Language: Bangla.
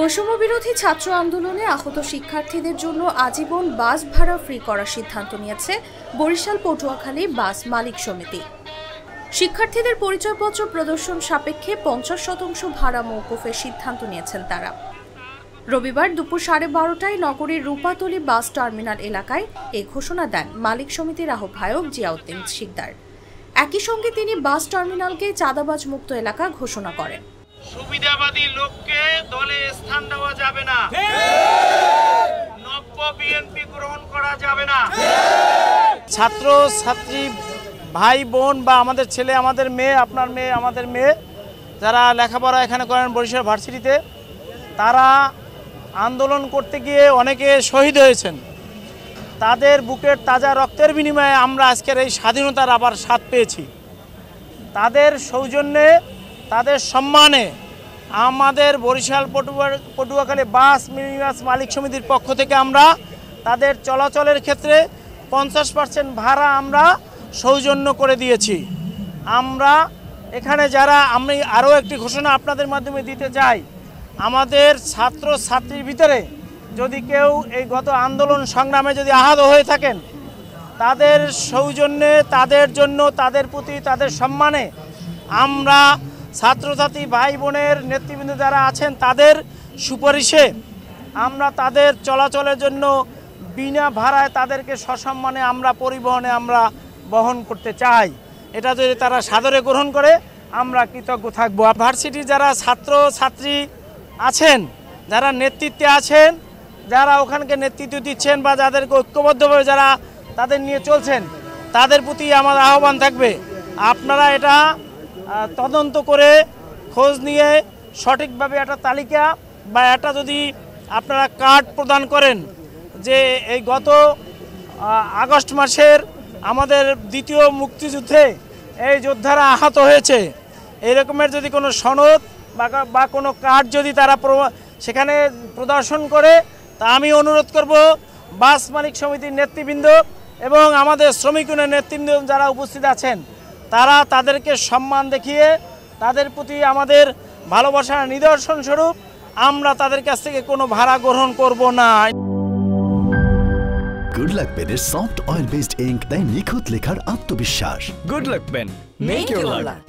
বৈষম্য বিরোধী ছাত্র আন্দোলনে আহত শিক্ষার্থীদের জন্য আজীবন বাস ভাড়া ফ্রি করার সিদ্ধান্ত নিয়েছে বরিশাল পটুয়াখালী বাস মালিক সমিতি। শিক্ষার্থীদের পরিচয়পত্র প্রদর্শন সাপেক্ষে 50% ভাড়া মওকুফের সিদ্ধান্ত নিয়েছেন তারা। রবিবার দুপুর 12:30টায় নগরীর রূপাতলী বাস টার্মিনাল এলাকায় এই ঘোষণা দেন মালিক সমিতির আহ্বায়ক জিয়াউদ্দিন শিকদার। একই সঙ্গে তিনি বাস টার্মিনালকে চাঁদাবাজ মুক্ত এলাকা ঘোষণা করেন। সুবিধাবাদী লোককে দলে স্থান দেওয়া যাবে না, নব্য বিএনপি গ্রহণ করা যাবে না। ছাত্র ছাত্রী ভাই বোন বা আমাদের ছেলে আমাদের মেয়ে, আপনার মেয়ে আমাদের মেয়ে, যারা লেখাপড়া এখানে করেন বরিশাল ভার্সিটিতে, তারা আন্দোলন করতে গিয়ে অনেকে শহীদ হয়েছেন। তাদের বুকের তাজা রক্তের বিনিময়ে আমরা আজকের এই স্বাধীনতার আবার স্বাদ পেয়েছি। তাদের সৌজন্যে, তাদের সম্মানে আমাদের বরিশাল পটুয়াখালী বাস মিনিবাস মালিক সমিতির পক্ষ থেকে আমরা তাদের চলাচলের ক্ষেত্রে 50% ভাড়া আমরা সৌজন্য করে দিয়েছি। আমরা এখানে যারা, আমি আরও একটি ঘোষণা আপনাদের মাধ্যমে দিতে চাই, আমাদের ছাত্র ছাত্রীর ভিতরে যদি কেউ এই গত আন্দোলন সংগ্রামে যদি আহত হয়ে থাকেন, তাদের সৌজন্যে, তাদের জন্য, তাদের প্রতি, তাদের সম্মানে আমরা ছাত্রছাত্রী ভাই বোনের নেতৃবৃন্দ যারা আছেন তাদের সুপারিশে আমরা তাদের চলাচলের জন্য বিনা ভাড়ায় তাদেরকে সসম্মানে আমরা পরিবহনে আমরা বহন করতে চাই। এটা যদি তারা সাদরে গ্রহণ করে আমরা কৃতজ্ঞ থাকব। ভার্সিটির যারা ছাত্র ছাত্রী আছেন, যারা নেতৃত্বে আছেন, যারা ওখানকে নেতৃত্ব দিচ্ছেন বা যাদেরকে ঐক্যবদ্ধভাবে যারা তাদের নিয়ে চলছেন, তাদের প্রতি আমার আহ্বান থাকবে, আপনারা এটা তদন্ত করে খোঁজ নিয়ে সঠিকভাবে একটা তালিকা বা একটা যদি আপনারা কার্ড প্রদান করেন যে এই গত আগস্ট মাসের আমাদের দ্বিতীয় মুক্তিযুদ্ধে এই যোদ্ধারা আহত হয়েছে, এরকমের যদি কোনো সনদ বা কোনো কার্ড যদি তারা সেখানে প্রদর্শন করে, তা আমি অনুরোধ করব বাস মালিক সমিতির নেতৃবৃন্দ এবং আমাদের শ্রমিক ইউনিয়নের নেতৃবৃন্দ যারা উপস্থিত আছেন, তারা তাদেরকে সম্মান দেখিয়ে তাদের প্রতি আমাদের ভালোবাসার নিদর্শন স্বরূপ আমরা তাদের কাছ থেকে কোনো ভাড়া গ্রহণ করব না। গুড লাক পেনের সফট অয়েল বেসড ইঙ্ক, তাই নিখুঁত লেখার আত্মবিশ্বাস। Good luck pen, make your lakh.